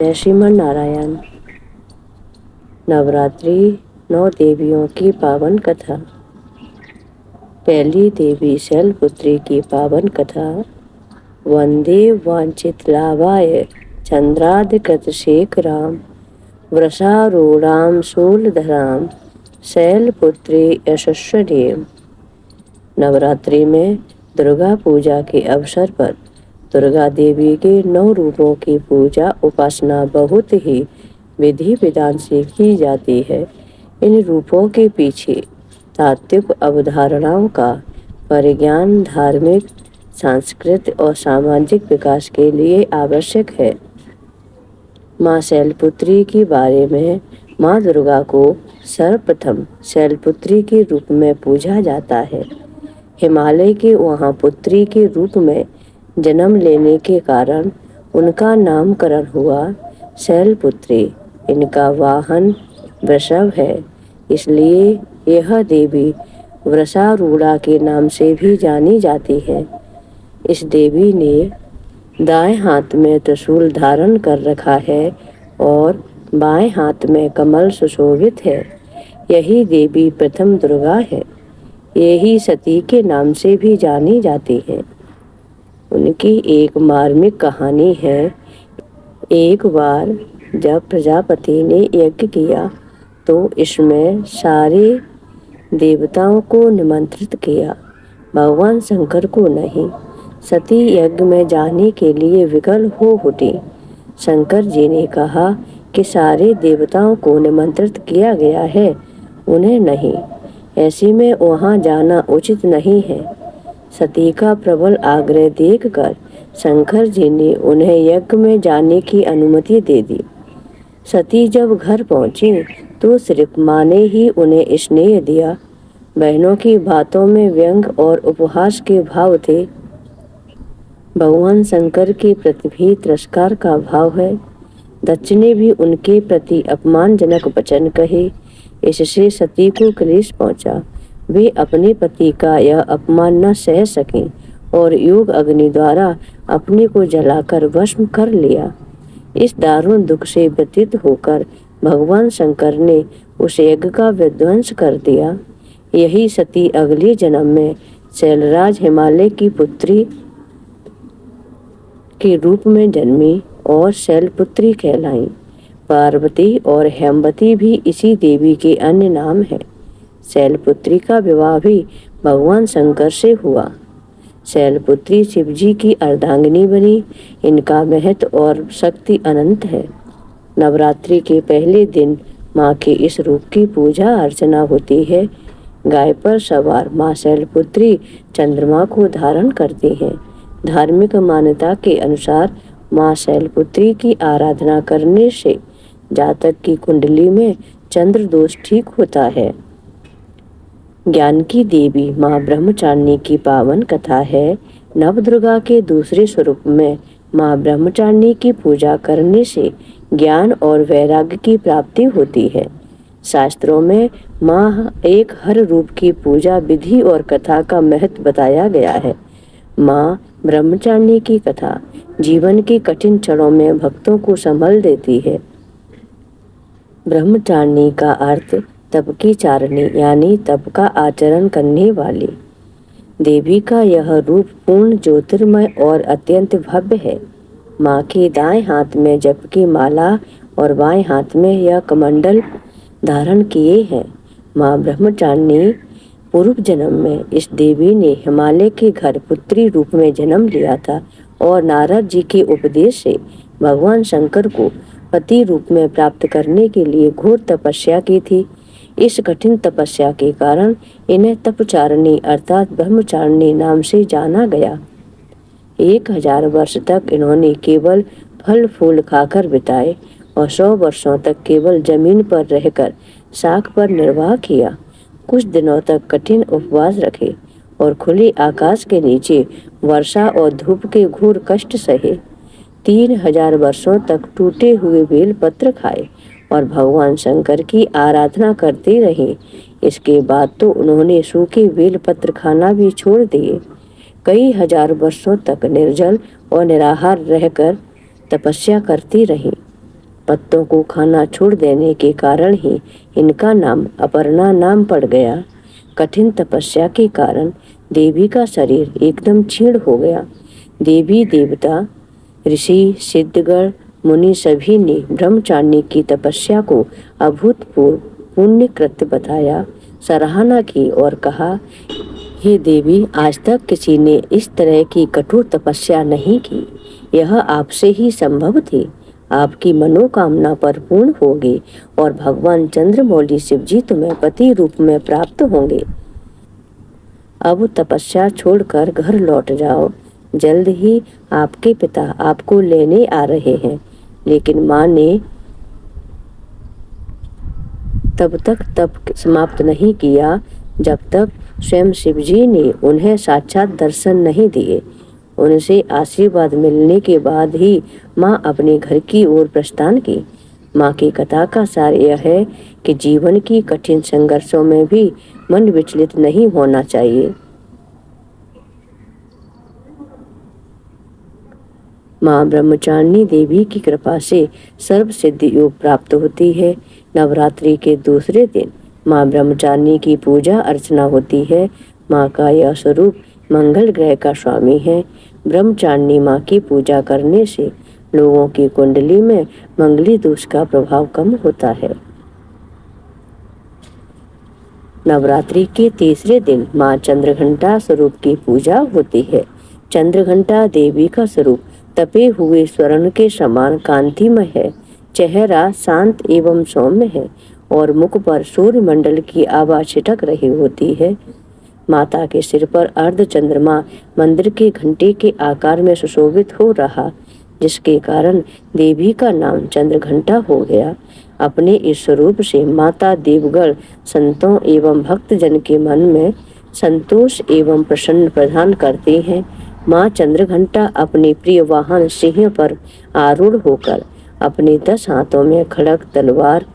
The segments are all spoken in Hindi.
जय श्रीमन नारायण। नवरात्रि 9 देवियों की पावन कथा। पहली देवी शैलपुत्री की पावन कथा। वंदे वांछित लाभाय चंद्राधिकृत शेखराम वृषारूढ़ाम शूलधराम शैलपुत्री यशस्वनीम। नवरात्रि में दुर्गा पूजा के अवसर पर दुर्गा देवी के 9 रूपों की पूजा उपासना बहुत ही विधि विधान से की जाती है। इन रूपों के पीछे तात्विक अवधारणाओं का परिज्ञान धार्मिक, सांस्कृतिक और सामाजिक विकास के लिए आवश्यक है। माँ शैलपुत्री के बारे में माँ दुर्गा को सर्वप्रथम शैलपुत्री के रूप में पूजा जाता है। हिमालय के वहाँ पुत्री के रूप में जन्म लेने के कारण उनका नामकरण हुआ शैलपुत्री। इनका वाहन वृषभ है, इसलिए यह देवी वृषारूढ़ा के नाम से भी जानी जाती है। इस देवी ने दाएं हाथ में त्रिशूल धारण कर रखा है और बाएं हाथ में कमल सुशोभित है। यही देवी प्रथम दुर्गा है। यही सती के नाम से भी जानी जाती है। उनकी एक मार्मिक कहानी है। एक बार जब प्रजापति ने यज्ञ किया तो इसमें सारे देवताओं को निमंत्रित किया, भगवान शंकर को नहीं। सती यज्ञ में जाने के लिए विकल हो उठी। शंकर जी ने कहा कि सारे देवताओं को निमंत्रित किया गया है, उन्हें नहीं। ऐसे में वहां जाना उचित नहीं है। सती का प्रबल आग्रह देखकर शंकर जी ने उन्हें यज्ञ में जाने की अनुमति दे दी। सती जब घर पहुंची तो सिर्फ माँ ने ही उन्हें स्नेह दिया। बहनों की बातों में व्यंग और उपहास के भाव थे। भगवान शंकर के प्रति भी तिरस्कार का भाव है। दक्ष ने भी उनके प्रति अपमानजनक वचन कहे। इससे सती को क्लेश पहुंचा। वे अपने पति का यह अपमान न सह सकें और योग अग्नि द्वारा अपने को जलाकर भस्म कर लिया। इस दारुण दुख से व्यतीत होकर भगवान शंकर ने उस यज्ञ का विध्वंस कर दिया। यही सती अगले जन्म में शैलराज हिमालय की पुत्री के रूप में जन्मी और शैलपुत्री कहलाई। पार्वती और हेमवती भी इसी देवी के अन्य नाम हैं। शैलपुत्री का विवाह भी भगवान शंकर से हुआ। शैलपुत्री शिवजी की अर्धांगिनी बनी। इनका महत्व और शक्ति अनंत है। नवरात्रि के पहले दिन माँ के इस रूप की पूजा अर्चना होती है। गाय पर सवार माँ शैलपुत्री चंद्रमा को धारण करती हैं। धार्मिक मान्यता के अनुसार माँ शैलपुत्री की आराधना करने से जातक की कुंडली में चंद्र दोष ठीक होता है। ज्ञान की देवी माँ ब्रह्मचारिणी की पावन कथा है। नवदुर्गा के दूसरे स्वरूप में माँ ब्रह्मचारिणी की पूजा करने से ज्ञान और वैराग्य की प्राप्ति होती है। शास्त्रों में माँ एक हर रूप की पूजा विधि और कथा का महत्व बताया गया है। माँ ब्रह्मचारिणी की कथा जीवन के कठिन क्षणों में भक्तों को संभल देती है। ब्रह्मचारिणी का अर्थ तप की चारिणी यानी तप का आचरण करने वाली। देवी का यह रूप पूर्ण ज्योतिर्मय और अत्यंत भव्य है। माँ के दाएं हाथ में जप की माला और बाएं हाथ में यह कमंडल धारण किए हैं। माँ ब्रह्मचारिणी पूर्व जन्म में इस देवी ने हिमालय के घर पुत्री रूप में जन्म लिया था और नारद जी के उपदेश से भगवान शंकर को पति रूप में प्राप्त करने के लिए घोर तपस्या की थी। इस कठिन तपस्या के कारण इन्हें तपचारिणी अर्थात ब्रह्मचारिणी नाम से जाना गया। 1000 वर्ष तक इन्होंने केवल फल फूल खाकर बिताए और 100 वर्षों तक केवल जमीन पर रहकर शाख पर निर्वाह किया। कुछ दिनों तक कठिन उपवास रखे और खुले आकाश के नीचे वर्षा और धूप के घोर कष्ट सहे। 3000 वर्षों तक टूटे हुए बेल पत्र खाए और भगवान शंकर की आराधना करते रहे। इसके बाद तो उन्होंने सूखे बेल पत्र खाना भी छोड़ दिए। कई हजार वर्षों तक निर्जल और निराहार रहकर तपस्या करती रही। पत्तों को खाना छोड़ देने के कारण ही इनका नाम अपर्णा नाम पड़ गया। कठिन तपस्या के कारण देवी का शरीर एकदम क्षीण हो गया। देवी देवता, ऋषि, सिद्धगण, मुनि सभी ने ब्रह्मचारिणी की तपस्या को अभूतपूर्व पुण्य कृत्य बताया, सराहना की और कहा, हे देवी, आज तक किसी ने इस तरह की कठोर तपस्या नहीं की। यह आपसे ही संभव थी। आपकी मनोकामना पर पूर्ण होगी और भगवान चंद्रमौली शिव जी तुम्हें पति रूप में प्राप्त होंगे। अब तपस्या छोड़कर घर लौट जाओ। जल्द ही आपके पिता आपको लेने आ रहे हैं। लेकिन माँ ने तब तक तप समाप्त नहीं किया जब तक स्वयं शिवजी ने उन्हें साक्षात दर्शन नहीं दिए। उनसे आशीर्वाद मिलने के बाद ही माँ अपने घर की ओर प्रस्थान की। माँ की कथा का सार यह है कि जीवन की कठिन संघर्षों में भी मन विचलित नहीं होना चाहिए। माँ ब्रह्मचारिणी देवी की कृपा से सर्व सिद्धि योग प्राप्त होती है। नवरात्रि के दूसरे दिन माँ ब्रह्मचारिणी की पूजा अर्चना होती है। माँ का यह स्वरूप मंगल ग्रह का स्वामी है। ब्रह्मचारिणी माँ की पूजा करने से लोगों की कुंडली में मंगली दोष का प्रभाव कम होता है। नवरात्रि के तीसरे दिन माँ चंद्रघंटा स्वरूप की पूजा होती है। चंद्रघंटा देवी का स्वरूप तपे हुए स्वर्ण के समान कांतिमय है। चेहरा शांत एवं सौम्य है और मुख पर सूर्य मंडल की आभा छिटक रही होती है। माता के सिर पर अर्ध चंद्रमा मंदिर के घंटे के आकार में सुशोभित हो रहा, जिसके कारण देवी का नाम चंद्रघंटा हो गया। अपने इस स्वरूप से माता देवगण, संतों एवं भक्तजन के मन में संतोष एवं प्रसन्न प्रदान करते हैं। माँ चंद्रघंटा अपने प्रिय वाहन सिंह पर आरूढ़ होकर अपने 10 हाथों में खड़ग, तलवार,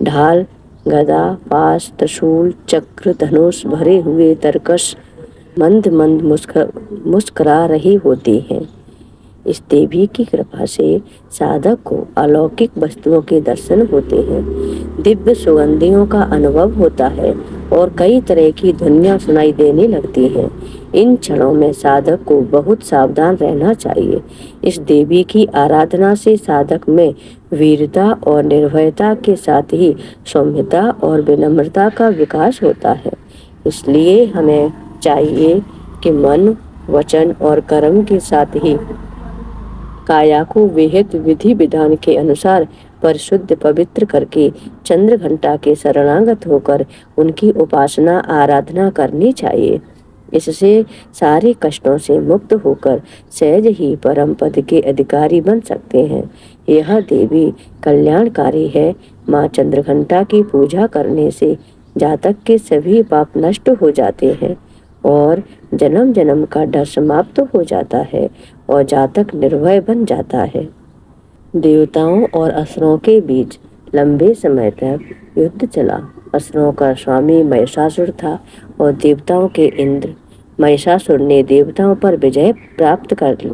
ढाल, गदा, पाश, त्रिशूल, चक्र, धनुष भरे हुए तरकश मंद मंद मुस्कुरा रही होती हैं। इस देवी की कृपा से साधक को अलौकिक वस्तुओं के दर्शन होते हैं, दिव्य सुगंधियों का अनुभव होता है और कई तरह की ध्वनियां सुनाई देने लगती हैं। इन क्षणों में साधक को बहुत सावधान रहना चाहिए। इस देवी की आराधना से साधक में वीरता और निर्भयता के साथ ही सौम्यता और विनम्रता का विकास होता है। इसलिए हमें चाहिए कि मन, वचन और कर्म के साथ ही काया को विहित विधि विधान के अनुसार परिशुद्ध पवित्र करके चंद्रघंटा के शरणागत होकर उनकी उपासना आराधना करनी चाहिए। इससे सारे कष्टों से मुक्त होकर सहज ही परम पद के अधिकारी बन सकते हैं। यह देवी कल्याणकारी है। माँ चंद्रघंटा की पूजा करने से जातक के सभी पाप नष्ट हो जाते हैं और जन्म जन्म का डर समाप्त हो जाता है और जातक निर्भय बन जाता है। देवताओं और असुरों के बीच लंबे समय तक युद्ध चला। असुरों का स्वामी महिषासुर था और देवताओं के इंद्र। महिषासुर ने देवताओं पर विजय प्राप्त कर ली,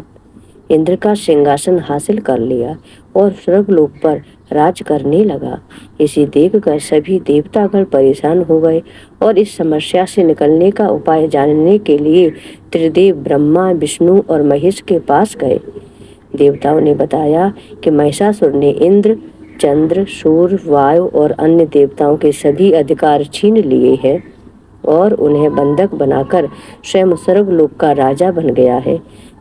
इंद्र का सिंहासन हासिल कर लिया और स्वर्गलोक पर राज करने लगा। इसे देखकर सभी देवतागण परेशान हो गए और इस समस्या से निकलने का उपाय जानने के लिए त्रिदेव ब्रह्मा, विष्णु और महेश के पास गए। देवताओं ने बताया कि महिषासुर ने इंद्र, चंद्र, सूर्य, वायु और अन्य देवताओं के सभी अधिकार छीन लिए हैं और उन्हें बंधक बनाकर स्वयं स्वर्गलोक का राजा बन गया है।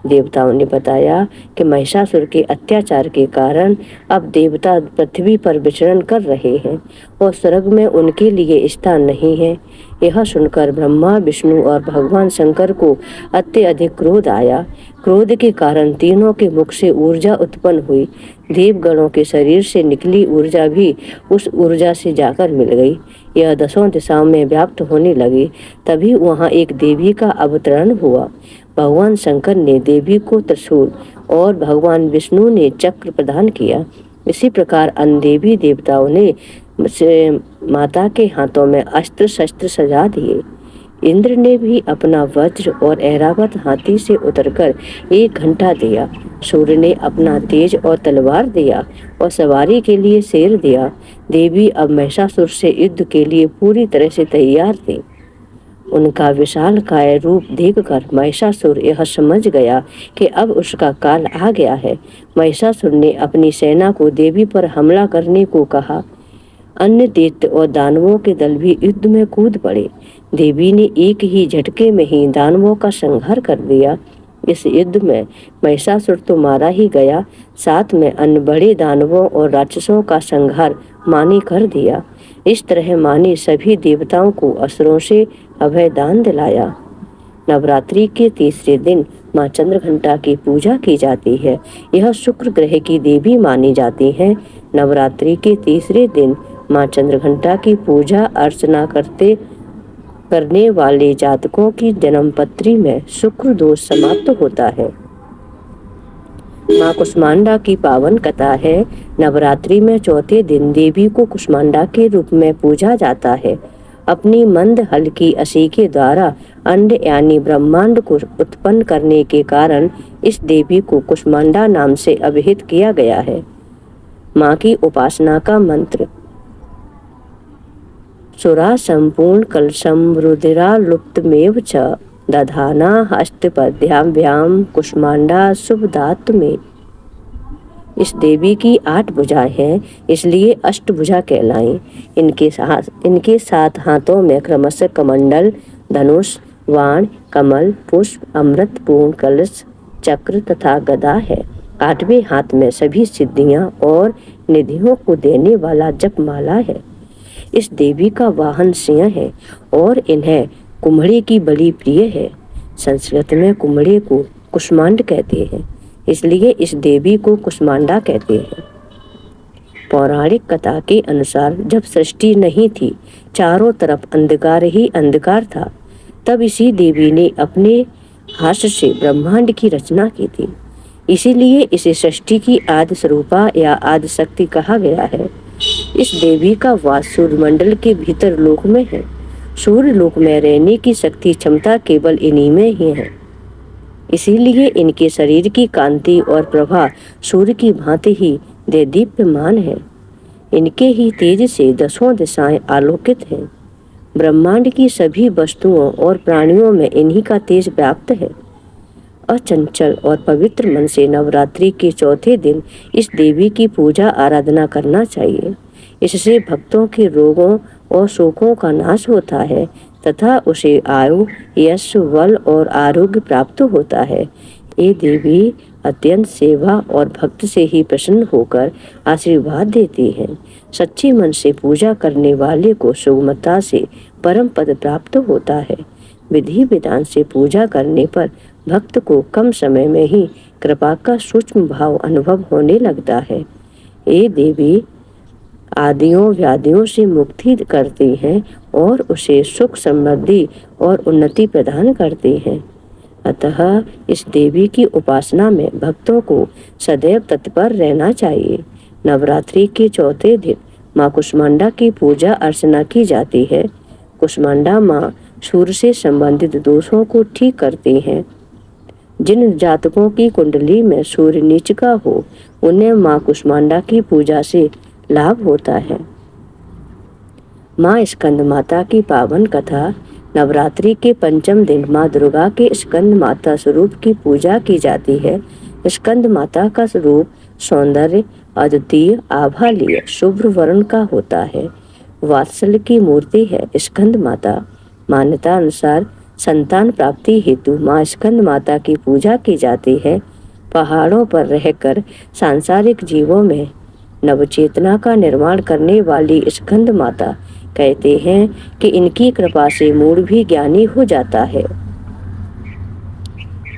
देवताओं ने बताया कि महिषासुर के अत्याचार के कारण अब देवता पृथ्वी पर विचरण कर रहे हैं और स्वर्ग में उनके लिए स्थान नहीं है। यह सुनकर ब्रह्मा, विष्णु और भगवान शंकर को अत्यधिक क्रोध आया। क्रोध के कारण तीनों के मुख से ऊर्जा उत्पन्न हुई। देवगणों के शरीर से निकली ऊर्जा भी उस ऊर्जा से जाकर मिल गई। यह 10 दिशाओं में व्याप्त होने लगी। तभी वहां एक देवी का अवतरण हुआ। भगवान शंकर ने देवी को त्रिशूल और भगवान विष्णु ने चक्र प्रदान किया। इसी प्रकार अन्य देवी देवताओं ने माता के हाथों में अस्त्र शस्त्र सजा दिए। इंद्र ने भी अपना वज्र और ऐरावत हाथी से उतरकर 1 घंटा दिया। सूर्य ने अपना तेज और तलवार दिया और सवारी के लिए शेर दिया। देवी अब महिषासुर से युद्ध के लिए पूरी तरह से तैयार थी। उनका विशालकाय रूप देखकर महिषासुर यह समझ गया कि अब उसका काल आ गया है। महिषासुर ने अपनी सेना को देवी पर हमला करने को कहा। अन्य दैत्य और दानवों के दल भी युद्ध में कूद पड़े। देवी ने एक ही झटके में ही दानवों का संहार कर दिया। इस युद्ध में महिषासुर तो मारा ही गया, साथ में अन्य बड़े दानवों और राक्षसों का संहार माँ ने कर दिया। इस तरह माँ ने सभी देवताओं को असुरों से अभय दान दिलाया। नवरात्रि के तीसरे दिन माँ चंद्रघंटा की पूजा की जाती है। यह शुक्र ग्रह की देवी मानी जाती है। नवरात्रि के तीसरे दिन माँ चंद्रघंटा की पूजा अर्चना करने वाले जातकों की जन्मपत्री में शुक्र दोष समाप्त होता है। माँ कुष्मांडा की पावन कथा है। नवरात्रि में चौथे दिन देवी को कुष्मांडा के रूप में पूजा जाता है। अपनी मंद हल्की असी के द्वारा अंड यानी ब्रह्मांड को उत्पन्न करने के कारण इस देवी को कुष्मांडा नाम से अभिहित किया गया है। माँ की उपासना का मंत्र सुरा संपूर्ण कलशम रुधिरा लुप्तमेव च दधाना हस्तपद्याभ्याम कुष्मांडा शुभदात में। इस देवी की 8 भुजाएं हैं, इसलिए अष्टभुजा कहलाएं। इनके 7 हाथों में क्रमशः कमंडल, धनुष, वाण, कमल, पुष्प, अमृत पूर्ण कलश, चक्र तथा गदा है। 8वें हाथ में सभी सिद्धियां और निधियों को देने वाला जपमाला है। इस देवी का वाहन सिंह है और इन्हें कुम्हड़े की बलि प्रिय है। संस्कृत में कुम्हड़े को कुष्मांड कहते हैं, इसलिए इस देवी को कुष्मांडा कहते हैं। पौराणिक कथा के अनुसार जब सृष्टि नहीं थी, चारों तरफ अंधकार ही अंधकार था, तब इसी देवी ने अपने हाथ से ब्रह्मांड की रचना की थी। इसीलिए इसे सृष्टि की आदि स्वरूपा या आदि शक्ति कहा गया है। इस देवी का वास सूर्यमंडल के भीतर लोक में है। सूर्य लोक में रहने की शक्ति क्षमता केवल इन्हीं में ही है। इसीलिए इनके शरीर की कांति और प्रभा सूर्य की भांति ही देदीप्यमान है। इनके ही तेज से 10 दिशाएं आलोकित हैं। ब्रह्मांड की सभी वस्तुओं और प्राणियों में इन्हीं का तेज व्याप्त है। अचंचल और पवित्र मन से नवरात्रि के चौथे दिन इस देवी की पूजा आराधना करना चाहिए। इससे भक्तों के रोगों और शोकों का नाश होता है तथा उसे आयु, यश, बल और आरोग्य प्राप्त होता है। ये देवी अत्यंत सेवा और भक्त से ही प्रसन्न होकर आशीर्वाद देती है। सच्चे मन से पूजा करने वाले को सुगमता से परम पद प्राप्त होता है। विधि विधान से पूजा करने पर भक्त को कम समय में ही कृपा का सूक्ष्म भाव अनुभव होने लगता है। ये देवी आदियों व्याधियों से मुक्ति करती हैं और उसे सुख, समृद्धि और उन्नति प्रदान करती हैं। अतः इस देवी की उपासना में भक्तों को सदैव तत्पर रहना चाहिए। नवरात्रि के चौथे दिन माँ कुष्मांडा की पूजा अर्चना की जाती है। कुष्मांडा माँ सूर्य से संबंधित दोषों को ठीक करती हैं। जिन जातकों की कुंडली में सूर्य नीच का हो, उन्हें माँ कुष्मांडा की पूजा से लाभ होता है। माँ स्कंद माता की पावन कथा। नवरात्रि के पंचम दिन माँ दुर्गा के स्कंद माता स्वरूप की पूजा की जाती है। स्कंद माता का स्वरूप सौंदर्य, अद्वितीय, आभालीय, शुभ्र वर्ण का होता है। वात्सल्य की मूर्ति है स्कंद माता। मान्यता अनुसार संतान प्राप्ति हेतु माँ स्कंद माता की पूजा की जाती है। पहाड़ों पर रहकर सांसारिक जीवों में नवचेतना का निर्माण करने वाली स्कंद माता कहते हैं कि इनकी कृपा से मूढ़ भी ज्ञानी हो जाता है।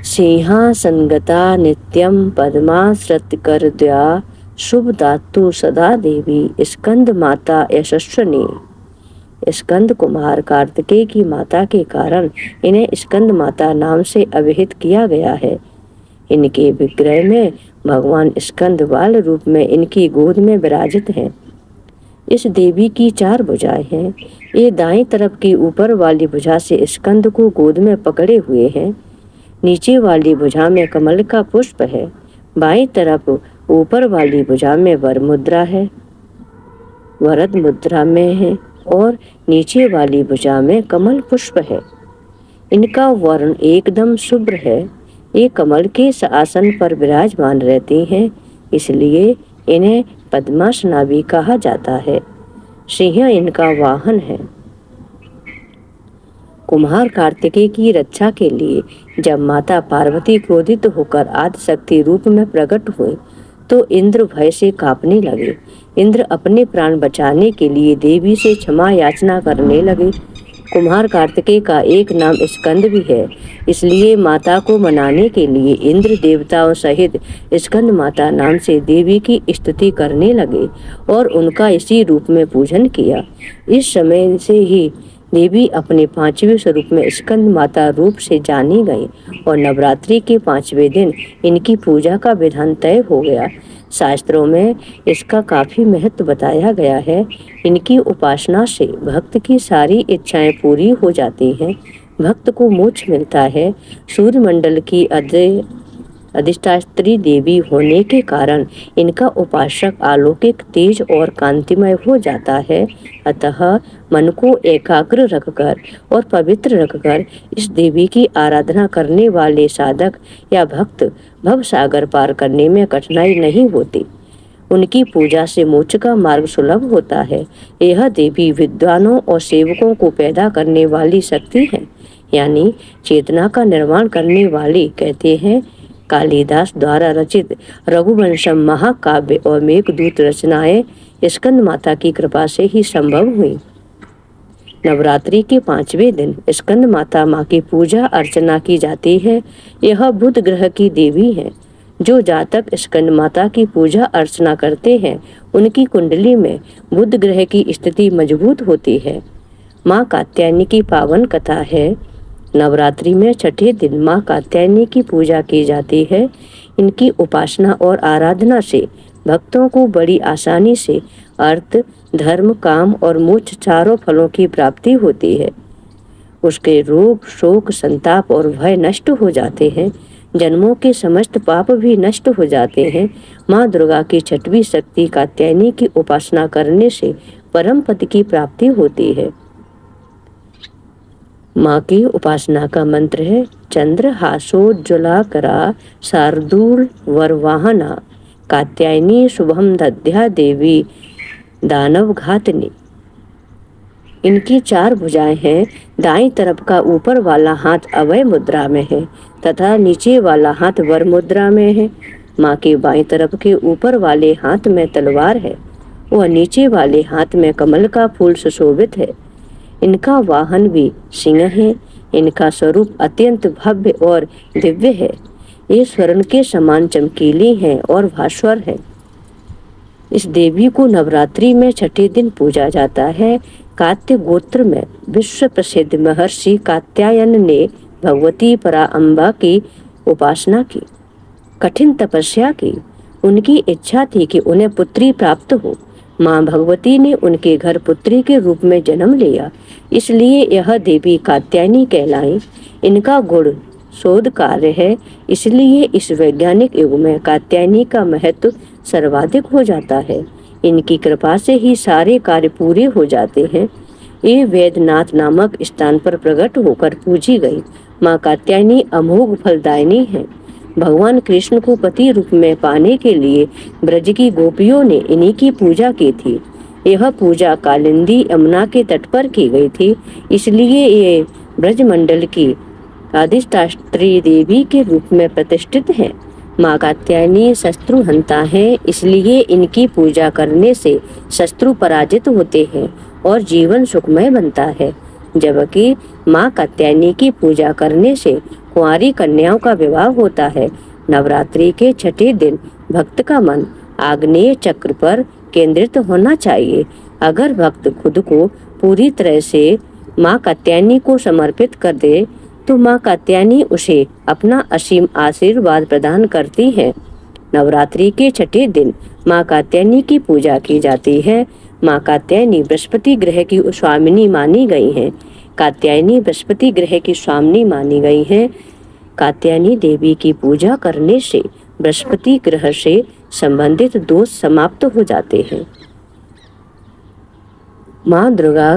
सिंहासनगता नित्यम पद्मासृत कर दया शुभ धातु सदा देवी स्कंद माता यशस्विनी। स्कंद कुमार कार्तिकेय की माता के कारण इन्हें स्कंद माता नाम से अभिहित किया गया है। इनके विग्रह में भगवान स्कंद बाल रूप में इनकी गोद में विराजित हैं। इस देवी की 4 भुजाएं हैं। ये दाईं तरफ की ऊपर वाली भुजा से स्कंद को गोद में पकड़े हुए हैं। नीचे वाली भुजा में कमल का पुष्प है। बाईं तरफ ऊपर वाली भुजा में वर मुद्रा है, वरद मुद्रा में है, और नीचे वाली भुजा में कमल पुष्प है। इनका वर्ण एकदम शुभ्र है। ये कमल के आसन पर विराजमान रहती हैं, इसलिए इन्हें पद्मासना भी कहा जाता है। सिंह इनका वाहन है। कुम्हार कार्तिकेय की रक्षा के लिए जब माता पार्वती क्रोधित होकर आदिशक्ति रूप में प्रकट हुए तो इंद्र भय से कांपने लगे। इंद्र अपने प्राण बचाने के लिए देवी से क्षमा याचना करने लगे। कुम्हार कार्तिकेय का एक नाम स्कंद भी है, इसलिए माता को मनाने के लिए इंद्र देवताओं सहित स्कंद माता नाम से देवी की स्तुति करने लगे और उनका इसी रूप में पूजन किया। इस समय से ही देवी अपने 5वें स्वरूप में स्कंद माता रूप से जानी गई और नवरात्रि के 5वें दिन इनकी पूजा का विधान तय हो गया। शास्त्रों में इसका काफी महत्व बताया गया है। इनकी उपासना से भक्त की सारी इच्छाएं पूरी हो जाती हैं, भक्त को मोक्ष मिलता है। सूर्य मंडल की अधिष्ठात्री देवी होने के कारण इनका उपासक अलौकिक, तेज और कांतिमय हो जाता है। अतः मन को एकाग्र रखकर और पवित्र रखकर इस देवी की आराधना करने वाले साधक या भक्त भव सागर पार करने में कठिनाई नहीं होती। उनकी पूजा से मोक्ष का मार्ग सुलभ होता है। यह देवी विद्वानों और सेवकों को पैदा करने वाली शक्ति है, यानी चेतना का निर्माण करने वाली। कहते हैं कालिदास द्वारा रचित रघुवंशम महाकाव्य और मेघदूत रचनाएं स्कंद माता की कृपा से ही संभव हुई। नवरात्रि के 5वें दिन स्कंद माता माँ की पूजा अर्चना की जाती है। यह बुध ग्रह की देवी है। जो जातक स्कंद माता की पूजा अर्चना करते हैं उनकी कुंडली में बुध ग्रह की स्थिति मजबूत होती है। माँ कात्यायनी की पावन कथा है। नवरात्रि में छठे दिन माँ कात्यायनी की पूजा की जाती है। इनकी उपासना और आराधना से भक्तों को बड़ी आसानी से अर्थ, धर्म, काम और मोक्ष चारों फलों की प्राप्ति होती है। उसके रोग, शोक, संताप और भय नष्ट हो जाते हैं। जन्मों के समस्त पाप भी नष्ट हो जाते हैं। माँ दुर्गा की छठवीं शक्ति कात्यायनी की उपासना करने से परम पद की प्राप्ति होती है। माँ की उपासना का मंत्र है चंद्रहासोज्ज्वलाकरा शार्दूल वरवाहना कात्यायनी शुभम दध्या देवी दानव घातनी। इनकी 4 भुजाएं हैं। दाईं तरफ का ऊपर वाला हाथ अभय मुद्रा में है तथा नीचे वाला हाथ वर मुद्रा में है। माँ के बाईं तरफ के ऊपर वाले हाथ में तलवार है और नीचे वाले हाथ में कमल का फूल सुशोभित है। इनका वाहन भी सिंह है। इनका स्वरूप अत्यंत भव्य और दिव्य है। ये स्वर्ण के समान चमकीली हैं और भास्वर है। इस देवी को नवरात्रि में छठे दिन पूजा जाता है। कात्य गोत्र में विश्व प्रसिद्ध महर्षि कात्यायन ने भगवती पराअंबा की उपासना की, कठिन तपस्या की। उनकी इच्छा थी कि उन्हें पुत्री प्राप्त हो। माँ भगवती ने उनके घर पुत्री के रूप में जन्म लिया, इसलिए यह देवी कात्यायनी कहलाई। इनका गुण शोध कार्य है, इसलिए इस वैज्ञानिक युग में कात्यायनी का महत्व सर्वाधिक हो जाता है। इनकी कृपा से ही सारे कार्य पूरे हो जाते हैं। ये वैद्यनाथ नामक स्थान पर प्रकट होकर पूजी गई माँ कात्यायनी अमोघ फलदायिनी है। भगवान कृष्ण को पति रूप में पाने के लिए ब्रज की गोपियों ने इन्हीं की पूजा की थी। यह पूजा कालिंदी यमुना के तट पर की गई थी, इसलिए ये ब्रजमंडल की अधिष्ठात्री देवी के रूप में प्रतिष्ठित है। माँ कात्यायनी शत्रुहंता है, इसलिए इनकी पूजा करने से शत्रु पराजित होते हैं और जीवन सुखमय बनता है। जबकि माँ कात्यायनी की पूजा करने से कुंवारी कन्याओं का विवाह होता है। नवरात्रि के छठे दिन भक्त का मन आग्नेय चक्र पर केंद्रित होना चाहिए। अगर भक्त खुद को पूरी तरह से माँ कात्यायनी को समर्पित कर दे तो माँ कात्यायनी उसे अपना असीम आशीर्वाद प्रदान करती है। नवरात्रि के छठे दिन माँ कात्यायनी की पूजा की जाती है। माँ कात्यायनी बृहस्पति ग्रह की स्वामिनी मानी गई हैं। कात्यायनी बृहस्पति ग्रह की स्वामिनी मानी गई हैं। कात्यायनी देवी की पूजा करने से बृहस्पति ग्रह से संबंधित दोष समाप्त हो जाते हैं। माँ दुर्गा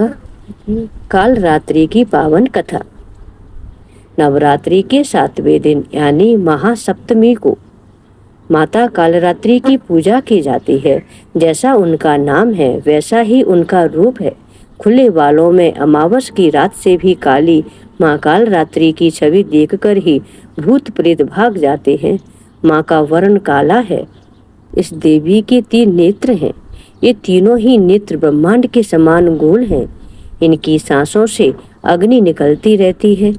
काल रात्रि की पावन कथा। नवरात्रि के 7वें दिन यानी महासप्तमी को माता कालरात्रि की पूजा की जाती है। जैसा उनका नाम है वैसा ही उनका रूप है। खुले बालों में अमावस की रात से भी काली माँ कालरात्रि की छवि देखकर ही भूत प्रेत भाग जाते हैं। माँ का वर्ण काला है। इस देवी के 3 नेत्र हैं। ये तीनों ही नेत्र ब्रह्मांड के समान गोल हैं। इनकी सांसों से अग्नि निकलती रहती है।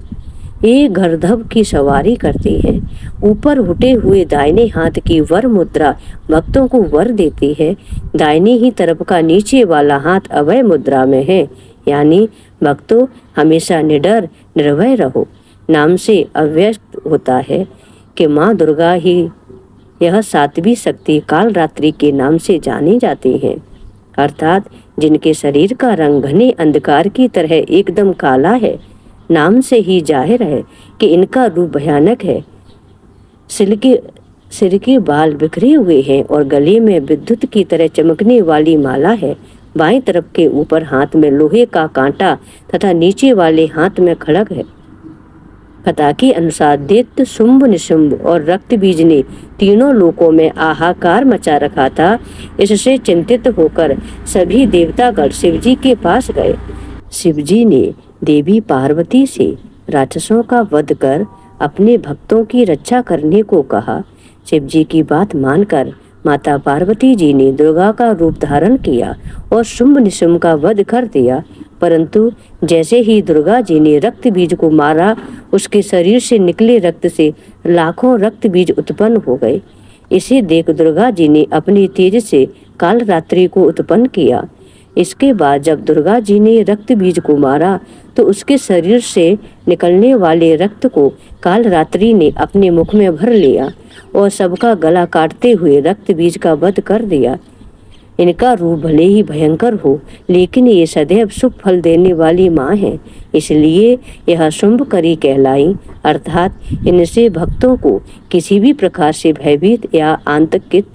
ये गर्दभ की सवारी करती है। ऊपर उठे हुए दाहिने हाथ की वर मुद्रा भक्तों को वर देती है। दाहिने ही तरफ का नीचे वाला हाथ अभय मुद्रा में है, यानी भक्तों हमेशा निडर निर्भय रहो। नाम से अव्यक्त होता है कि माँ दुर्गा ही यह 7वीं शक्ति काल रात्रि के नाम से जानी जाती है, अर्थात जिनके शरीर का रंग घने अंधकार की तरह एकदम काला है। नाम से ही जाहिर है कि इनका रूप भयानक है। सिर के बाल बिखरे हुए हैं और गले में विद्युत की तरह चमकने वाली माला है। बाएं तरफ के ऊपर हाथ में लोहे का कांटा तथा नीचे वाले हाथ में खड़ग है। कथा के अनुसार दैत्य शुंभ निशुंभ और रक्त बीज ने तीनों लोकों में आहाकार मचा रखा था। इससे चिंतित होकर सभी देवतागण शिवजी के पास गए। शिवजी ने देवी पार्वती से राक्षसों का वध कर अपने भक्तों की रक्षा करने को कहा। शिवजी की बात मानकर माता पार्वती जी ने दुर्गा का रूप धारण किया और शुंभ निशुंभ का वध कर दिया। परंतु जैसे ही दुर्गा जी ने रक्त बीज को मारा, उसके शरीर से निकले रक्त से लाखों रक्त बीज उत्पन्न हो गए। इसे देख दुर्गा जी ने अपनी तेज से काल रात्रि को उत्पन्न किया। इसके बाद जब दुर्गा जी ने रक्त बीज को मारा तो उसके शरीर से निकलने वाले रक्त को काल रात्रि ने अपने मुख में भर लिया और सबका गला काटते हुए रक्त बीज का वध कर दिया। इनका रूप भले ही भयंकर हो, लेकिन ये सदैव शुभ फल देने वाली माँ है, इसलिए यह शुंभकरी कहलाई, अर्थात इनसे भक्तों को किसी भी प्रकार से भयभीत या आतंकित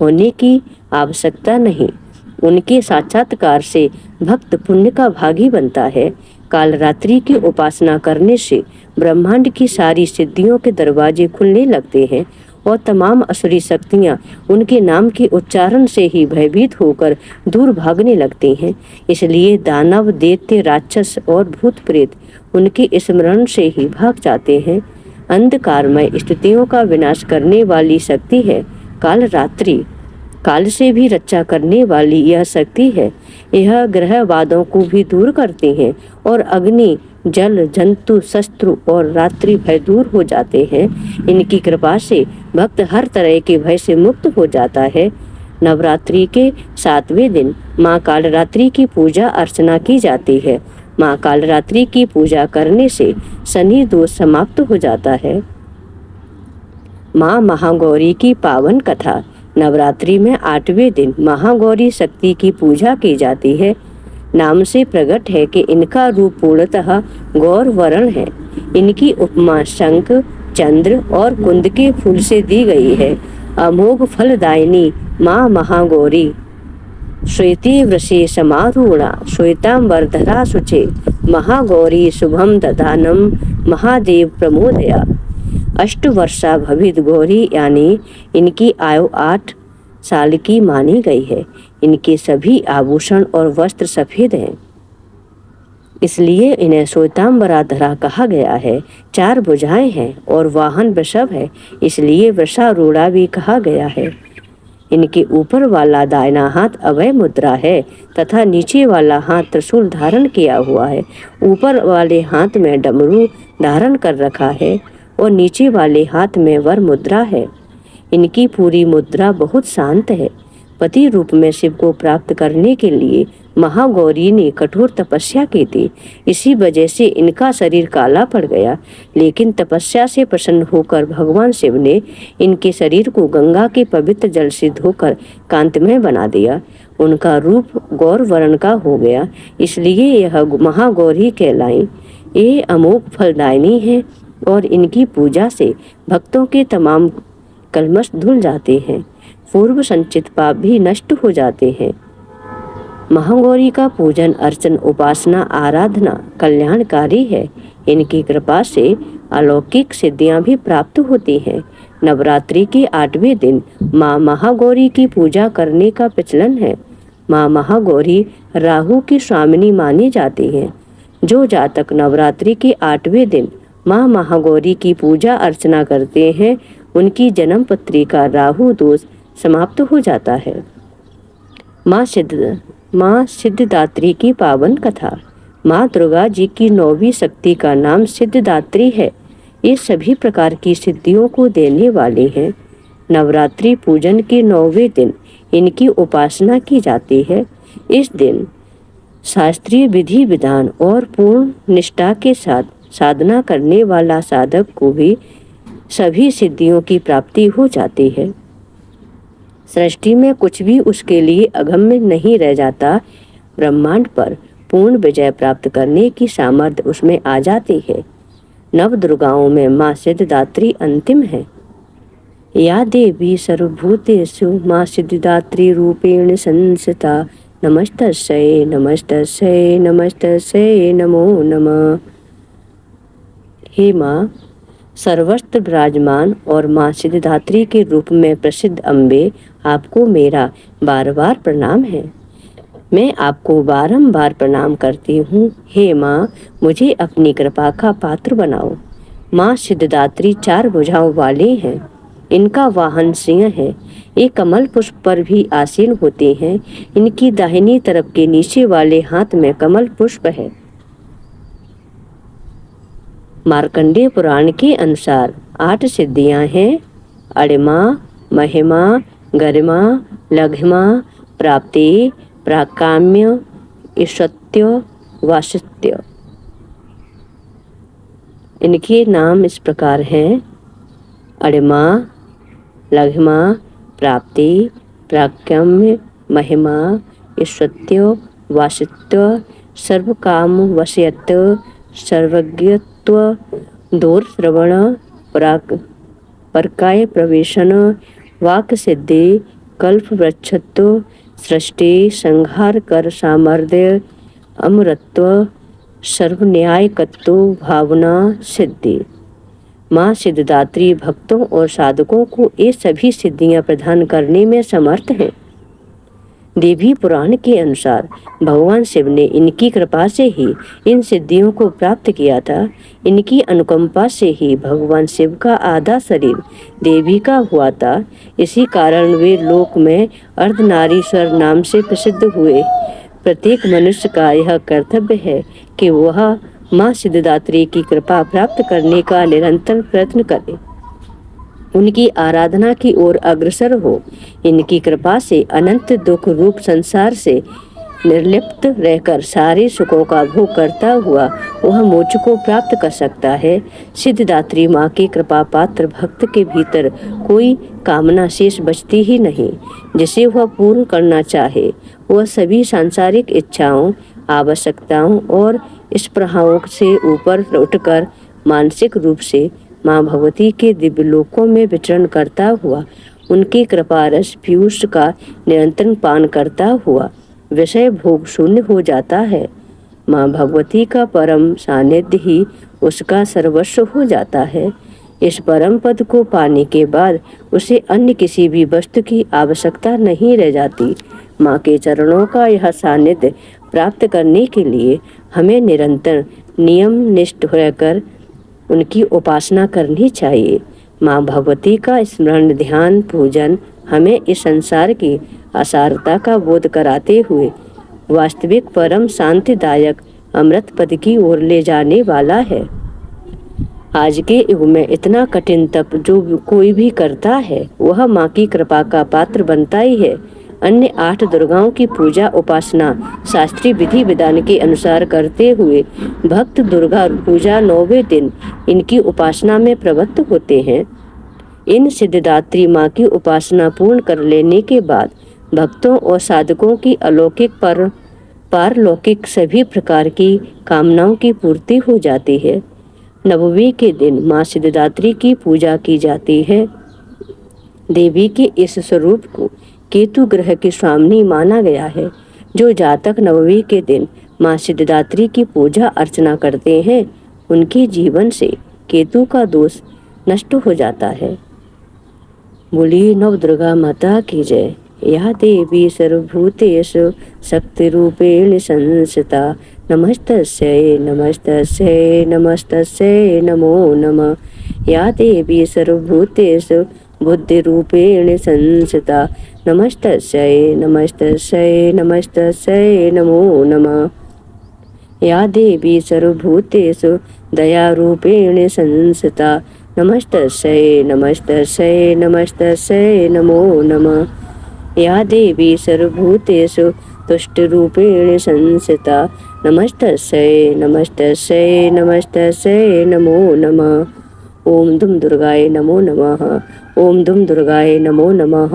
होने की आवश्यकता नहीं। उनके साक्षात्कार से भक्त पुण्य का भागी बनता है। काल रात्रि की उपासना करने से ब्रह्मांड की सारी सिद्धियों के दरवाजे खुलने लगते हैं और तमाम असुरी शक्तियाँ उनके नाम के उच्चारण से ही भयभीत होकर दूर भागने लगती हैं। इसलिए दानव, दैत्य, राक्षस और भूत प्रेत उनके स्मरण से ही भाग जाते हैं। अंधकारमय स्थितियों का विनाश करने वाली शक्ति है काल रात्रि। काल से भी रक्षा करने वाली यह शक्ति है। यह ग्रहवादों को भी दूर करती है और अग्नि, जल, जंतु, शत्रु और रात्रि भय दूर हो जाते हैं। इनकी कृपा से भक्त हर तरह के भय से मुक्त हो जाता है। नवरात्रि के 7वें दिन माँ कालरात्रि की पूजा अर्चना की जाती है। माँ कालरात्रि की पूजा करने से शनि दोष समाप्त हो जाता है। माँ महागौरी की पावन कथा। नवरात्रि में 8वें दिन महागौरी शक्ति की पूजा की जाती है। नाम से प्रकट है कि इनका रूप पूर्णतः गौर वर्ण है। इनकी उपमा शंख, चंद्र और कुंद के फूल से दी गई है। अमोघ फलदायिनी माँ महागौरी श्वेते वृषे समारूढ़ा श्वेतांबरधरा शुचे महागौरी शुभम ददानम महादेव प्रमोदया। 8 वर्षा भवित गौरी यानी इनकी आयु 8 साल की मानी गई है। इनके सभी आभूषण और वस्त्र सफेद हैं, इसलिए इन्हें श्वेतांबराधरा कहा गया है। 4 भुजाएं हैं और वाहन वृषभ है, इसलिए वृषारूढ़ा भी कहा गया है। इनके ऊपर वाला दाहिना हाथ अभय मुद्रा है तथा नीचे वाला हाथ त्रिशूल धारण किया हुआ है। ऊपर वाले हाथ में डमरू धारण कर रखा है और नीचे वाले हाथ में वर मुद्रा है। इनकी पूरी मुद्रा बहुत शांत है। पति रूप में शिव को प्राप्त करने के लिए महागौरी ने कठोर तपस्या की थी। इसी वजह से इनका शरीर काला पड़ गया, लेकिन तपस्या से प्रसन्न होकर भगवान शिव ने इनके शरीर को गंगा के पवित्र जल से धोकर कांतिमय बना दिया। उनका रूप गौर वर्ण का हो गया, इसलिए यह महागौरी कहलाई। ये अमोघ फलदायिनी है और इनकी पूजा से भक्तों के तमाम कलमश धुल जाते हैं, पूर्व संचित पाप भी नष्ट हो जाते हैं। महागौरी का पूजन अर्चन उपासना आराधना कल्याणकारी है। इनकी कृपा से अलौकिक सिद्धियां भी प्राप्त होती हैं। नवरात्रि के 8वें दिन माँ महागौरी की पूजा करने का प्रचलन है। माँ महागौरी राहु की स्वामिनी मानी जाती हैं। जो जातक नवरात्रि के 8वें दिन माँ महागौरी की पूजा अर्चना करते हैं, उनकी जन्म पत्री का राहु दोष समाप्त हो जाता है। माँ सिद्धिदात्री की पावन कथा। माँ दुर्गा जी की 9वीं शक्ति का नाम सिद्धिदात्री है। ये सभी प्रकार की सिद्धियों को देने वाली हैं। नवरात्रि पूजन के 9वें दिन इनकी उपासना की जाती है। इस दिन शास्त्रीय विधि विधान और पूर्ण निष्ठा के साथ साधना करने वाला साधक को भी सभी सिद्धियों की प्राप्ति हो जाती है। सृष्टि में कुछ भी उसके लिए अगम्य नहीं रह जाता। ब्रह्मांड पर पूर्ण विजय प्राप्त करने की सामर्थ्य उसमें आ जाती है। नव दुर्गाओं में माँ सिद्धिदात्री अंतिम है। या देवी सर्वभूतेषु माँ सिद्धिदात्री रूपेण संस्थिता। नमस्तस्यै नमस्तस्यै नमस्तस्यै नमो नमः। हे माँ सर्वत्र विराजमान और माँ सिद्धिदात्री के रूप में प्रसिद्ध अम्बे, आपको मेरा बार बार प्रणाम है। मैं आपको बारंबार प्रणाम करती हूँ। हे माँ, मुझे अपनी कृपा का पात्र बनाओ। माँ सिद्धिदात्री 4 भुजाओं वाली हैं। इनका वाहन सिंह है। ये कमल पुष्प पर भी आसीन होते हैं। इनकी दाहिनी तरफ के नीचे वाले हाथ में कमल पुष्प है। मार्कंडेय पुराण के अनुसार 8 सिद्धियां हैं। अणिमा, महिमा, गरिमा, लघिमा, प्राप्ति, प्राकाम्य, ईशत्य, वासित्य। इनके नाम इस प्रकार हैं: अणिमा, लघिमा, प्राप्ति, प्राकाम्य, महिमा, ईशत्य, वासित्य, सर्वकाम वशयत्व, सर्वज्ञत्व, दूरश्रवण, परकाय प्रवेशन, वाक सिद्धि, कल्प वृक्षत्व, सृष्टि संहार कर सामर्थ्य, अमरत्व, सर्वन्यायकत्व, भावना सिद्धि। माँ सिद्धिदात्री भक्तों और साधकों को ये सभी सिद्धियां प्रदान करने में समर्थ हैं। देवी पुराण के अनुसार भगवान शिव ने इनकी कृपा से ही इन सिद्धियों को प्राप्त किया था। इनकी अनुकंपा से ही भगवान शिव का आधा शरीर देवी का हुआ था। इसी कारण वे लोक में अर्धनारीश्वर नाम से प्रसिद्ध हुए। प्रत्येक मनुष्य का यह कर्तव्य है कि वह माँ सिद्धिदात्री की कृपा प्राप्त करने का निरंतर प्रयत्न करे, उनकी आराधना की ओर अग्रसर हो। इनकी कृपा से अनंत दुख रूप संसार से निर्लिप्त रहकर सारे सुखों का भोग करता हुआ वह मोक्ष को प्राप्त कर सकता है। सिद्धिदात्री माँ के कृपा पात्र भक्त के भीतर कोई कामना शेष बचती ही नहीं। जिसे वह पूर्ण करना चाहे, वह सभी सांसारिक इच्छाओं, आवश्यकताओं और स्पृहाओं से ऊपर उठकर मानसिक रूप से माँ भगवती के दिव्य लोकों में विचरण करता हुआ, उनकी कृपा रस पीयूष का निरंतर पान करता हुआ विषय भोग शून्य हो जाता है। माँ भगवती का परम सानिध्य ही उसका सर्वस्व हो जाता है। इस परम पद को पाने के बाद उसे अन्य किसी भी वस्तु की आवश्यकता नहीं रह जाती। माँ के चरणों का यह सानिध्य प्राप्त करने के लिए हमें निरंतर नियम निष्ठ रहकर उनकी उपासना करनी चाहिए। माँ भगवती का स्मरण ध्यान पूजन हमें इस संसार की असारता का बोध कराते हुए वास्तविक परम शांतिदायक अमृत पद की ओर ले जाने वाला है। आज के युग में इतना कठिन तप जो कोई भी करता है, वह माँ की कृपा का पात्र बनता ही है। अन्य 8 दुर्गाओं की पूजा उपासना शास्त्रीय विधि विधान के अनुसार करते हुए भक्त दुर्गा पूजा 9वें दिन इनकी उपासना में प्रवृत्त होते हैं। इन सिद्धिदात्री माँ की उपासना पूर्ण कर लेने के बाद भक्तों और साधकों की अलौकिक पारलौकिक सभी प्रकार की कामनाओं की पूर्ति हो जाती है। नवमी के दिन माँ सिद्धिदात्री की पूजा की जाती है। देवी के इस स्वरूप को केतु ग्रह की स्वामिनी माना गया है। जो जातक नवमी के दिन माँ सिद्धिदात्री की पूजा अर्चना करते हैं उनके जीवन से केतु का दोष नष्ट हो जाता है। बोली नव दुर्गा माता की जय। या देवी सर्वभूतेषु शक्ति रूपेण संस्थिता नमस्तस्यै नमस्तस्यै नमस्तस्यै नमो नमः। या देवी सर्वभूतेषु बुद्धि रूपेण संस्थिता नमस्तस्यै नमस्तस्यै नमस्तस्यै नमो नमः। या देवी सर्वभूतेषु दया रूपेण संस्थिता नमस्तस्यै नमस्तस्यै नमस्तस्यै नमो नमः। या देवी सर्वभूतेषु तुष्ट रूपेण संस्थिता नमस्तस्यै नमस्तस्यै नमस्तस्यै नमो नमः। ओम दुम दुर्गाय नमो नमः। ओम दुम दुर्गाय नमो नमः।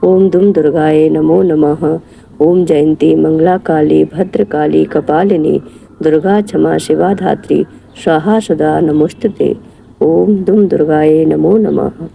ओम दुम दुर्गाय नमो नमः। ओम जयंती मंगला काली भद्रकाली कपालिनी दुर्गा क्षमा शिवा धात्री स्वाहा सुधा नमोस्तुते। ओम दुम दुर्गाय नमो नमः।